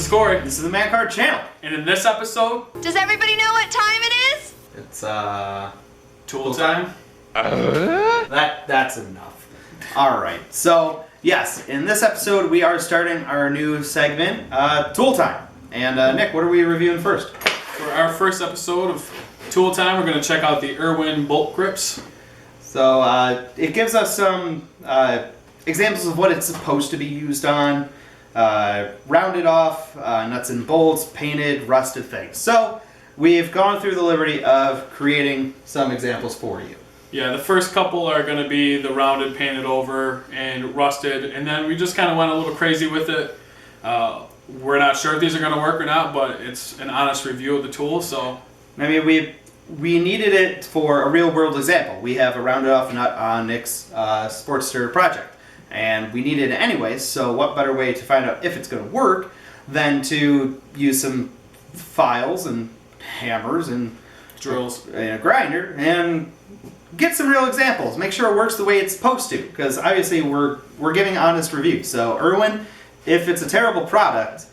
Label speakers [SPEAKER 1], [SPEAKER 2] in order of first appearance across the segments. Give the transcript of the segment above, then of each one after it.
[SPEAKER 1] is Corey.
[SPEAKER 2] This is the Man Card Channel.
[SPEAKER 1] And in this episode...
[SPEAKER 3] Does everybody know what time it is?
[SPEAKER 2] It's,
[SPEAKER 1] Tool time?
[SPEAKER 2] That's enough. Alright, so, yes, in this episode we are starting our new segment, Tool Time. And, Nick, what are we reviewing first?
[SPEAKER 1] For our first episode of Tool Time, we're going to check out the Irwin Bolt Grips.
[SPEAKER 2] So, it gives us some examples of what it's supposed to be used on. Rounded off, nuts and bolts, painted, rusted things. So, we've gone through the liberty of creating some examples for you.
[SPEAKER 1] Yeah, the first couple are going to be the rounded, painted over, and rusted, and then we just kind of went a little crazy with it. We're not sure if these are going to work or not, but it's an honest review of the tool, so...
[SPEAKER 2] I mean, we needed it for a real-world example. We have a rounded off nut on Nick's Sportster project. And we need it anyways, so what better way to find out if it's going to work than to use some files and hammers and
[SPEAKER 1] drills
[SPEAKER 2] and a grinder and get some real examples. Make sure it works the way it's supposed to, because obviously we're giving honest reviews. So Irwin, if it's a terrible product,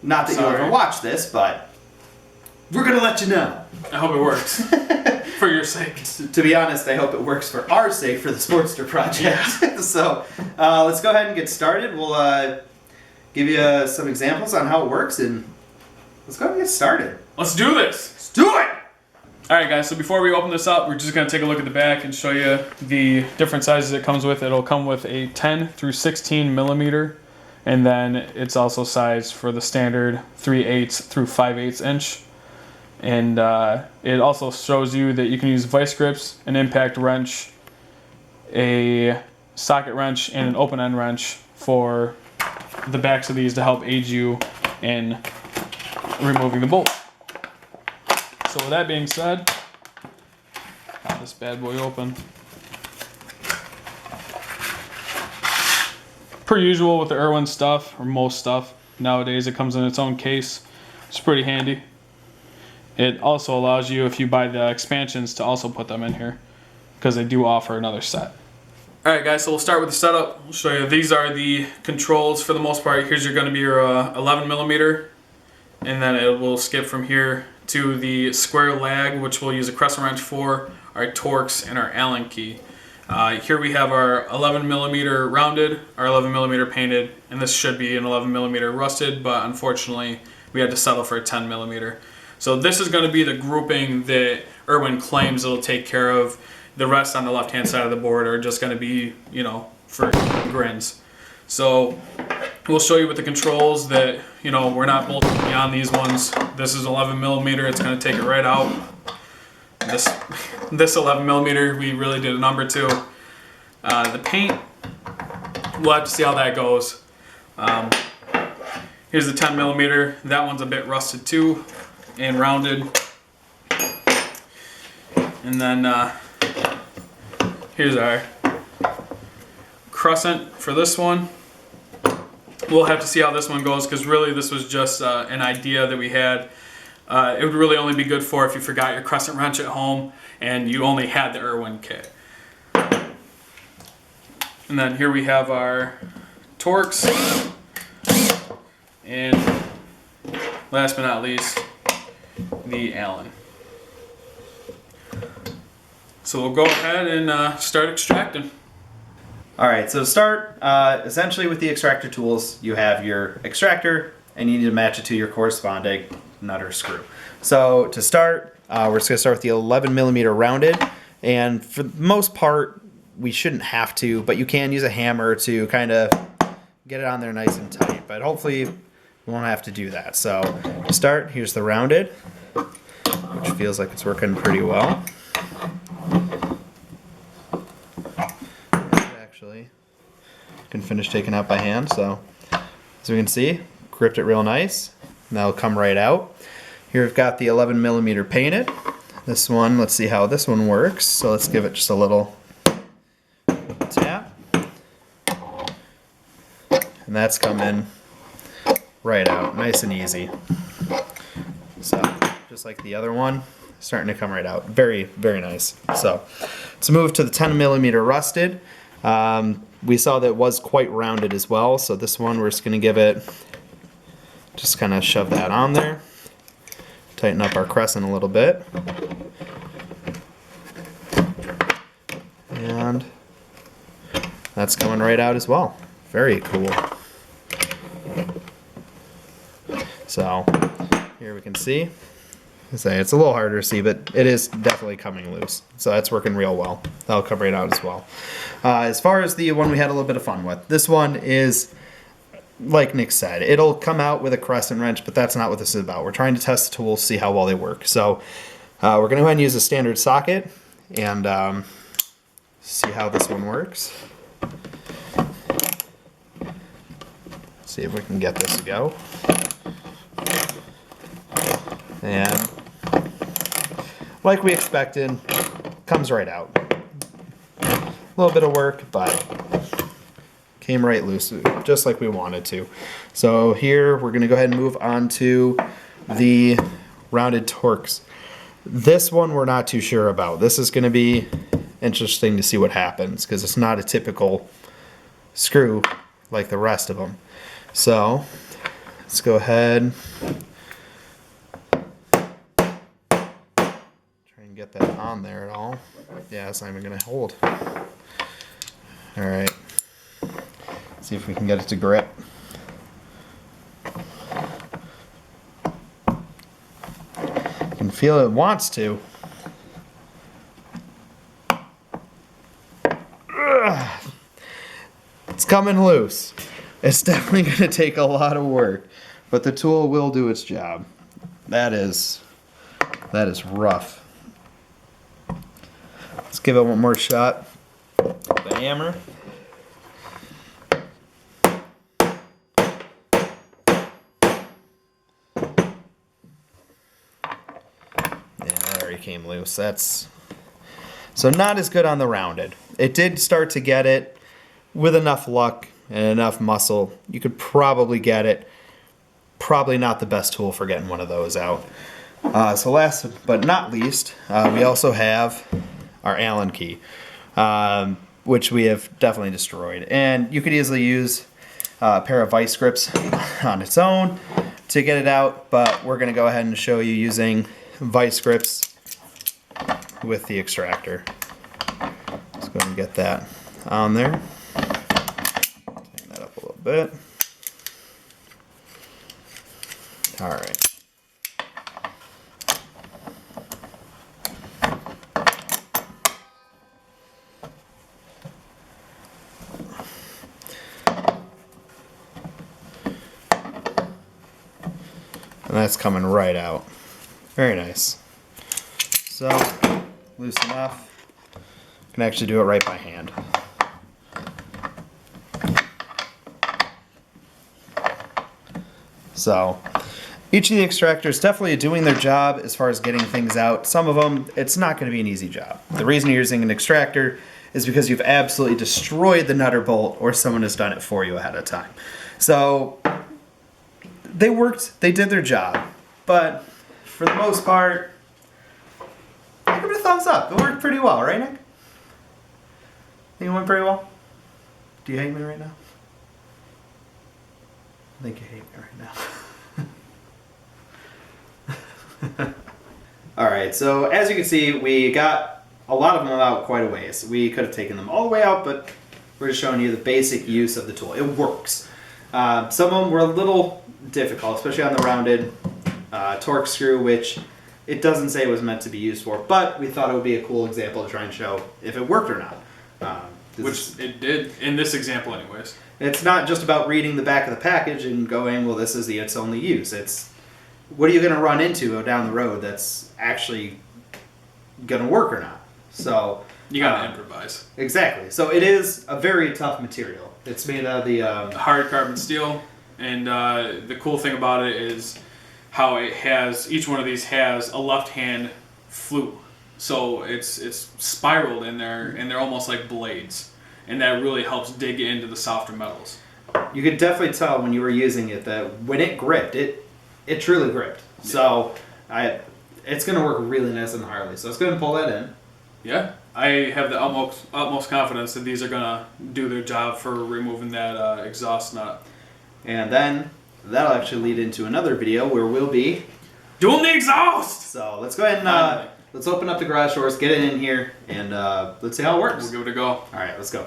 [SPEAKER 2] not that you'll ever watch this, but we're going to let you know.
[SPEAKER 1] I hope it works. For your sake.
[SPEAKER 2] To be honest, I hope it works for our sake, for the Sportster project. Yeah. So let's go ahead and get started. We'll give you some examples on how it works, and let's go ahead and get started.
[SPEAKER 1] Let's do this.
[SPEAKER 2] Let's do it!
[SPEAKER 1] Alright guys, so before we open this up, we're just going to take a look at the back and show you the different sizes it comes with. It'll come with a 10 through 16 millimeter, and then it's also sized for the standard 3/8 through 5/8 inch. And it also shows you that you can use vice grips, an impact wrench, a socket wrench, and an open end wrench for the backs of these to help aid you in removing the bolt. So with that being said, pop this bad boy open. Per usual with the Irwin stuff, or most stuff, nowadays it comes in its own case. It's pretty handy. It also allows you, if you buy the expansions, to also put them in here, because they do offer another set. Alright guys, so we'll start with the setup. We'll show you, these are the controls for the most part. Here's going to be your 11 millimeter, and then it will skip from here to the square lag, which we'll use a crescent wrench for, our Torx, and our Allen key. Here we have our 11 millimeter rounded, our 11 millimeter painted, and this should be an 11 millimeter rusted, but unfortunately we had to settle for a 10 millimeter. So this is going to be the grouping that Irwin claims it'll take care of. The rest on the left-hand side of the board are just going to be, you know, for grins. So we'll show you with the controls that, you know, we're not bolting beyond these ones. This is 11 millimeter. It's going to take it right out. This 11 millimeter, we really did a number to. The paint, we'll have to see how that goes. Here's the 10 millimeter. That one's a bit rusted too, and rounded. And then here's our crescent for this one. We'll have to see how this one goes, because really this was just an idea that we had. It would really only be good for if you forgot your crescent wrench at home and you only had the Irwin kit. And then here we have our Torx, and last but not least, the Allen. So we'll go ahead and start extracting.
[SPEAKER 2] Alright, so to start, essentially with the extractor tools, you have your extractor, and you need to match it to your corresponding nut or screw. So to start, we're just going to start with the 11 millimeter rounded, and for the most part, we shouldn't have to, but you can use a hammer to kind of get it on there nice and tight, but hopefully you won't have to do that. So to start, here's the rounded, which feels like it's working pretty well. Actually, can finish taking out by hand, so as we can see, gripped it real nice, and that'll come right out. Here we've got the 11 millimeter painted. This one, let's see how this one works. So let's give it just a little tap. And that's coming right out, nice and easy. So, just like the other one, starting to come right out. Very, very nice. So, let's move to the 10 millimeter rusted. We saw that it was quite rounded as well, so this one we're just going to give it Just kind of shove that on there. Tighten up our crescent a little bit. And that's coming right out as well. Very cool. So here we can see. It's a little harder to see, but it is definitely coming loose. So that's working real well. That'll come right out as well. As far as the one we had a little bit of fun with, this one is, like Nick said, it'll come out with a crescent wrench, but that's not what this is about. We're trying to test the tools, see how well they work. So we're going to go ahead and use a standard socket and see how this one works. See if we can get this to go. And like we expected, comes right out. A little bit of work, but came right loose, just like we wanted to. So here we're going to go ahead and move on to the rounded Torx. This one we're not too sure about. This is going to be interesting to see what happens because it's not a typical screw like the rest of them. So let's go ahead. Get that on there at all. Yeah, it's not even gonna hold. Alright. See if we can get it to grip. You can feel it wants to. Ugh. It's coming loose. It's definitely gonna take a lot of work, but the tool will do its job. That is rough. Let's give it one more shot with the hammer. Yeah, that already came loose. That's so not as good on the rounded. It did start to get it with enough luck and enough muscle. You could probably get it. Probably not the best tool for getting one of those out. So last but not least, we also have our Allen key, which we have definitely destroyed. And you could easily use a pair of vice grips on its own to get it out, but we're going to go ahead and show you using vice grips with the extractor. Let's go ahead and get that on there. Tighten that up a little bit. All right. And that's coming right out. Very nice. So, loose enough. Can actually do it right by hand. So, each of the extractors definitely doing their job as far as getting things out. Some of them, it's not going to be an easy job. The reason you're using an extractor is because you've absolutely destroyed the nutter bolt or someone has done it for you ahead of time. So, they worked, they did their job, but for the most part, I give it a thumbs up. It worked pretty well, right, Nick? Think it went pretty well? Do you hate me right now? I think you hate me right now. Alright, so as you can see, we got a lot of them out quite a ways. We could have taken them all the way out, but we're just showing you the basic use of the tool. It works. Some of them were a little difficult, especially on the rounded Torx screw, which it doesn't say it was meant to be used for, but we thought it would be a cool example to try and show if it worked or not.
[SPEAKER 1] Which it did in this example anyways.
[SPEAKER 2] It's not just about reading the back of the package and going, well, this is its only use. It's what are you going to run into down the road that's actually going to work or not. So
[SPEAKER 1] you got to improvise.
[SPEAKER 2] Exactly. So it is a very tough material. It's made out of the
[SPEAKER 1] hard carbon steel, and the cool thing about it is how it has, each one of these has a left hand flute. So it's spiraled in there, and they're almost like blades. And that really helps dig into the softer metals.
[SPEAKER 2] You could definitely tell when you were using it that when it gripped, it truly gripped. Yeah. So it's going to work really nice on the Harley. So let's go ahead and pull that in.
[SPEAKER 1] Yeah, I have the utmost confidence that these are going to do their job for removing that exhaust nut.
[SPEAKER 2] And then that'll actually lead into another video where we'll be
[SPEAKER 1] doing the exhaust!
[SPEAKER 2] So let's go ahead and let's open up the garage doors, get it in here, and let's see how it works.
[SPEAKER 1] We'll give it a go.
[SPEAKER 2] All right, let's go.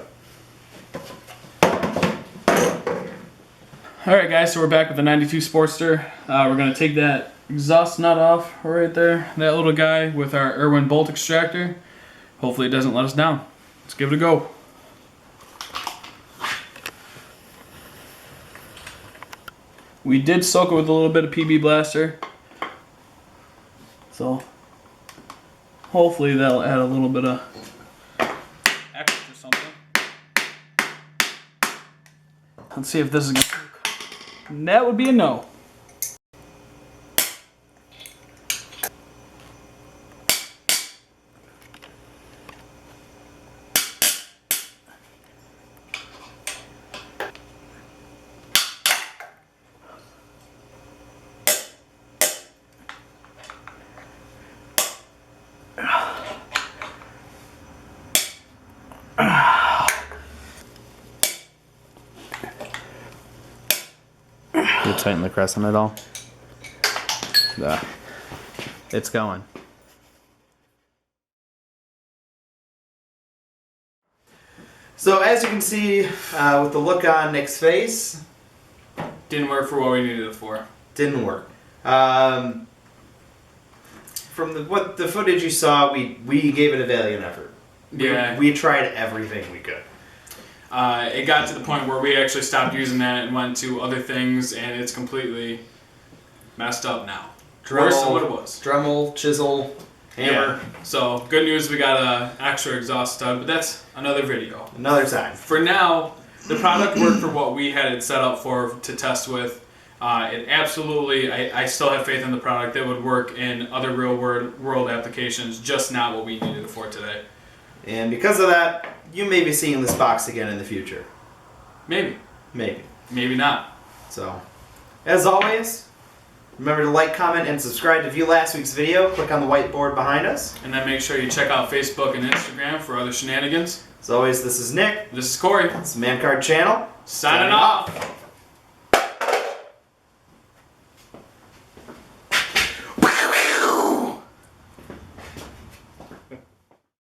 [SPEAKER 1] Alright guys, so we're back with the 92 Sportster. We're going to take that exhaust nut off right there, that little guy, with our Irwin Bolt extractor. Hopefully it doesn't let us down. Let's give it a go. We did soak it with a little bit of PB Blaster. So hopefully that'll add a little bit of extra something. Let's see if this is going to work. And that would be a no.
[SPEAKER 2] You tighten the crescent at all? Yeah. It's going. So as you can see, with the look on Nick's face,
[SPEAKER 1] Didn't work for what we needed it for.
[SPEAKER 2] didn't work. From the footage you saw, we gave it a valiant effort.
[SPEAKER 1] Yeah.
[SPEAKER 2] We tried everything we could.
[SPEAKER 1] It got to the point where we actually stopped using that and went to other things, and it's completely messed up now. Worse than what it was.
[SPEAKER 2] Dremel, chisel, hammer.
[SPEAKER 1] Yeah. So good news, we got an extra exhaust stud, but that's another video.
[SPEAKER 2] Another time.
[SPEAKER 1] For now, the product worked for what we had it set up for to test with. It absolutely, I still have faith in the product. It would work in other real world applications, just not what we needed it for today.
[SPEAKER 2] And because of that, you may be seeing this box again in the future.
[SPEAKER 1] Maybe.
[SPEAKER 2] Maybe.
[SPEAKER 1] Maybe not.
[SPEAKER 2] So, as always, remember to like, comment, and subscribe to view last week's video. Click on the whiteboard behind us.
[SPEAKER 1] And then make sure you check out Facebook and Instagram for other shenanigans.
[SPEAKER 2] As always, this is Nick.
[SPEAKER 1] This is Corey.
[SPEAKER 2] It's the Man Card Channel.
[SPEAKER 1] Signing off.